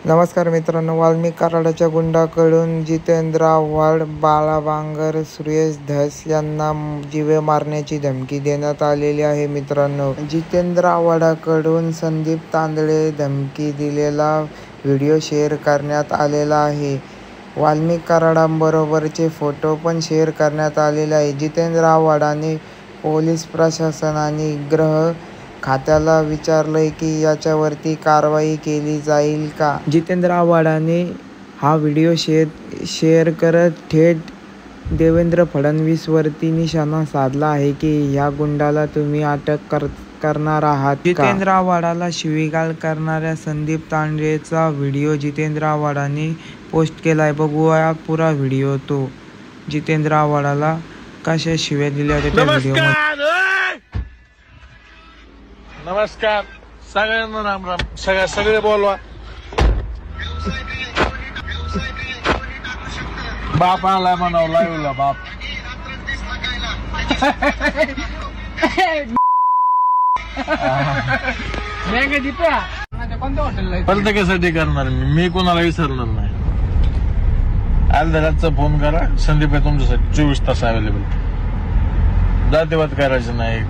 नमस्कार मित्रांनो, वाल्मिक कराडाच्या गुंडाकडून जितेंद्र आव्हाड, बाळा बांगर, सुरेश धस यांना जीवे मारण्याची धमकी देण्यात आलेली आहे. मित्रांनो, जितेंद्र आव्हाडाकडून संदीप तांदळे धमकी दिलेला व्हिडिओ शेअर करण्यात आलेला आहे. वाल्मिक कराडांबरोबरचे फोटो पण शेअर करण्यात आलेले आहे. जितेंद्र आव्हाडाने पोलीस प्रशासन आणि गृह खात्याला विचारलंय की याच्यावरती कारवाई केली जाईल का. जितेंद्र आव्हाडाने हा व्हिडिओ शेअर करत थेट देवेंद्र फडणवीसवरती निशाणा साधला आहे की ह्या गुंडाला तुम्ही अटक करणार आहात का. जितेंद्र आव्हाडाला शिवीगाळ करणाऱ्या संदीप तांदळेचा व्हिडिओ जितेंद्र आव्हाडाने पोस्ट केलाय. बघूया पुरा व्हिडिओ. तो जितेंद्र आव्हाडाला कशा शिव्या दिल्या होत्या त्या व्हिडिओ. नमस्कार सगळ्यांना, राम राम. सगळे बोलवा. बाप आलाय म्हणावं लाईव्हला. बाप प्रत्येकासाठी करणार मी कोणाला विसरणार नाही. आलदराचा फोन करा. संदीप आहे तुमच्यासाठी 24 तास अवेलेबल. जातीवाद करायचं नाही.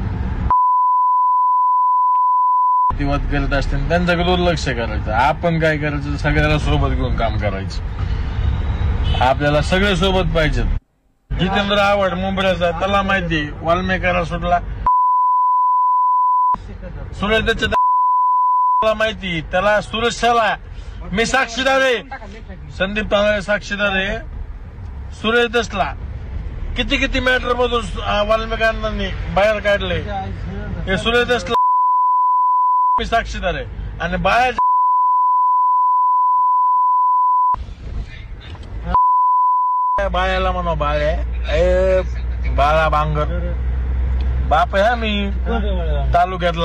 जातीवाद करत असताना त्यांच्याकडे दुर्लक्ष करायचं. आपण काय करायचं, सगळ्याला सोबत घेऊन काम करायचं. आपल्याला सगळे सोबत पाहिजेत. जितेंद्र आव्हाड मुंबईचा, त्याला माहिती वाल्मिक कराड सुटला. सुरेश त्याला माहिती, त्याला सुरेशाला मी साक्षीदार आहे. संदीप तांदळे साक्षीदार आहे. सुरेश दसला किती मॅटर मधून वाल्मिकांनी बाहेर काढले हे सुरेश दसला मी साक्षीदार आहे. आणि बाळ्याला म्हणा बाळ्या, बाळा बांगर बाप आहे. मी तालुक्यात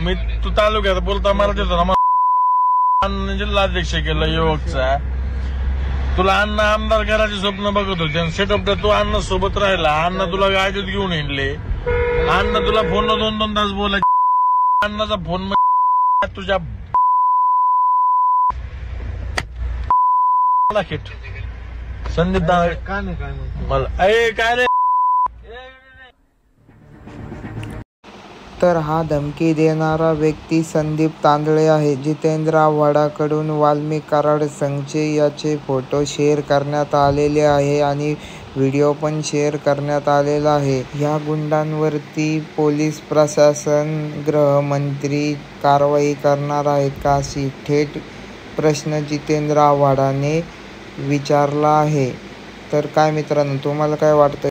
मी तू तालुक्यात बोलता मला देतो ना. जिल्हाध्यक्ष केलं युवकचा. तुला अण्णा आमदार करायचे स्वप्न बघत होते आणि सेटअप तू अण्णा सोबत राहिला. अण्णा तुला गाडीत घेऊन हिंडले. अण्णा तुला फोन 2-2 तास बोलायचे. अण्णाचा फोन तुझ्या संदीप मला काय रे. तर हा धमकी देणारा व्यक्ती संदीप तांदळे आहे. जितेंद्र आव्हाडाकडून वाल्मिक कराड संघचे याचे फोटो शेअर करण्यात आलेले आहे आणि व्हिडिओ पण शेअर करण्यात आलेला आहे. या गुंडांवरती पोलीस प्रशासन, गृहमंत्री कारवाई करणार आहेत का, अशी थेट प्रश्न जितेंद्र आव्हाडाने विचारला आहे. तर काय मित्रांनो, तुम्हाला काय वाटतं?